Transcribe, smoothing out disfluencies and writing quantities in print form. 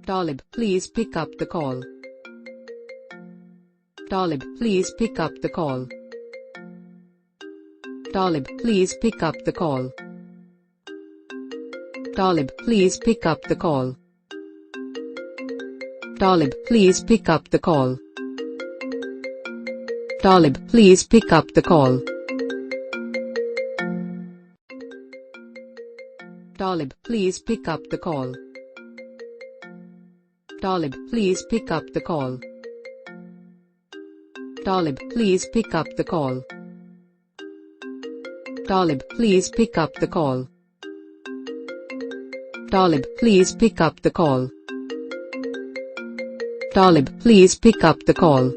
Talib, please pick up the call. Talib, please pick up the call. Talib, please pick up the call. Talib, please pick up the call. Talib, please pick up the call. Talib, please pick up the call. Talib, please pick up the call. Talib, please pick up the call. Talib, please pick up the call. Talib, please pick up the call. Talib, please pick up the call. Talib, please pick up the call.